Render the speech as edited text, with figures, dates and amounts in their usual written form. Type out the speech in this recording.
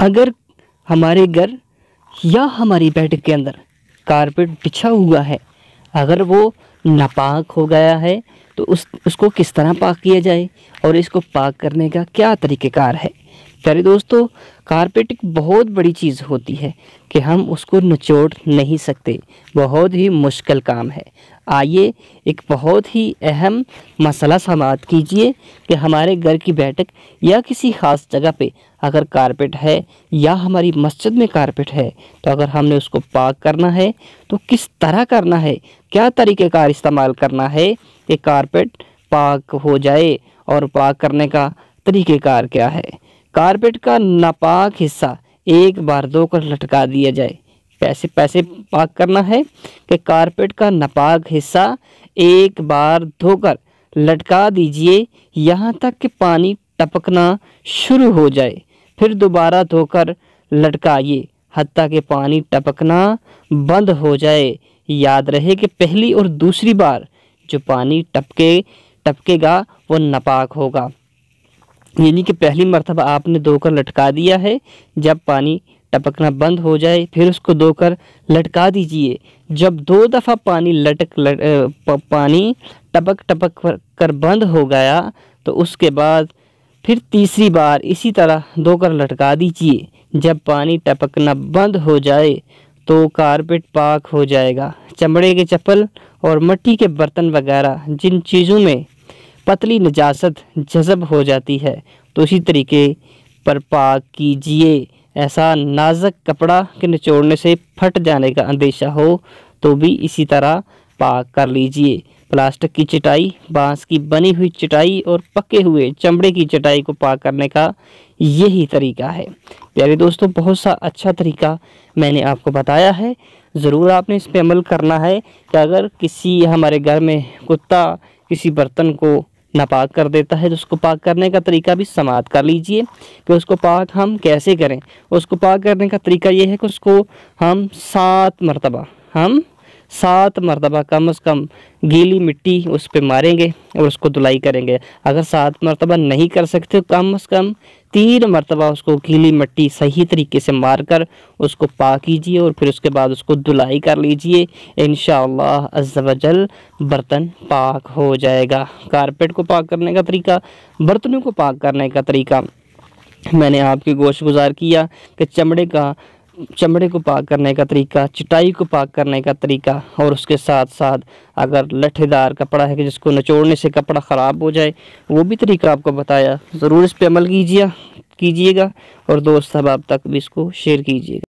अगर हमारे घर या हमारी बेड के अंदर कारपेट बिछा हुआ है, अगर वो नापाक हो गया है तो उसको किस तरह पाक किया जाए और इसको पाक करने का क्या तरीक़ेकार है। प्यारे दोस्तों, कारपेट एक बहुत बड़ी चीज़ होती है कि हम उसको निचोड़ नहीं सकते, बहुत ही मुश्किल काम है। आइए एक बहुत ही अहम मसला समाअत कीजिए कि हमारे घर की बैठक या किसी ख़ास जगह पे अगर कारपेट है या हमारी मस्जिद में कारपेट है, तो अगर हमने उसको पाक करना है तो किस तरह करना है, क्या तरीक़ेकार इस्तेमाल करना है कि कारपेट पाक हो जाए और पाक करने का तरीक़ेकार क्या है। कारपेट का नापाक हिस्सा एक बार धोकर लटका दिया जाए। पैसे पाक करना है कि कारपेट का नापाक हिस्सा एक बार धोकर लटका दीजिए यहाँ तक कि पानी टपकना शुरू हो जाए, फिर दोबारा धोकर लटकाइए हत्ता कि पानी टपकना बंद हो जाए। याद रहे कि पहली और दूसरी बार जो पानी टपकेगा वो नापाक होगा, यानी कि पहली मर्तबा आपने धोकर लटका दिया है, जब पानी टपकना बंद हो जाए फिर उसको धोकर लटका दीजिए। जब 2 दफ़ा पानी टपक कर बंद हो गया तो उसके बाद फिर तीसरी बार इसी तरह धोकर लटका दीजिए। जब पानी टपकना बंद हो जाए तो कारपेट पाक हो जाएगा। चमड़े के चप्पल और मिट्टी के बर्तन वगैरह जिन चीज़ों में पतली नजासत जज़ब हो जाती है तो इसी तरीके पर पाक कीजिए। ऐसा नाजुक कपड़ा के निचोड़ने से फट जाने का अंदेशा हो तो भी इसी तरह पाक कर लीजिए। प्लास्टिक की चटाई, बांस की बनी हुई चटाई और पके हुए चमड़े की चटाई को पाक करने का यही तरीका है। प्यारे दोस्तों, बहुत सा अच्छा तरीका मैंने आपको बताया है, ज़रूर आपने इस पे अमल करना है कि अगर किसी हमारे घर में कुत्ता किसी बर्तन को नापाक कर देता है तो उसको पाक करने का तरीका भी समाअत कर लीजिए कि उसको पाक हम कैसे करें। उसको पाक करने का तरीका ये है कि उसको हम 7 मरतबा कम से कम गीली मिट्टी उस पर मारेंगे और उसको धुलाई करेंगे। अगर 7 मरतबा नहीं कर सकते तो कम से कम 3 मरतबा उसको गीली मिट्टी सही तरीके से मारकर उसको पाक कीजिए और फिर उसके बाद उसको धुलाई कर लीजिए। इंशाअल्लाह अज़्ज़ा वजल बर्तन पाक हो जाएगा। कारपेट को पाक करने का तरीका, बर्तनों को पाक करने का तरीका मैंने आपकी गोश गुजार किया कि चमड़े को पाक करने का तरीका, चटाई को पाक करने का तरीका, और उसके साथ साथ अगर लठेदार कपड़ा है कि जिसको निचोड़ने से कपड़ा ख़राब हो जाए वो भी तरीका आपको बताया। ज़रूर इस पे अमल कीजिएगा और दोस्त अहबाब तक भी इसको शेयर कीजिएगा।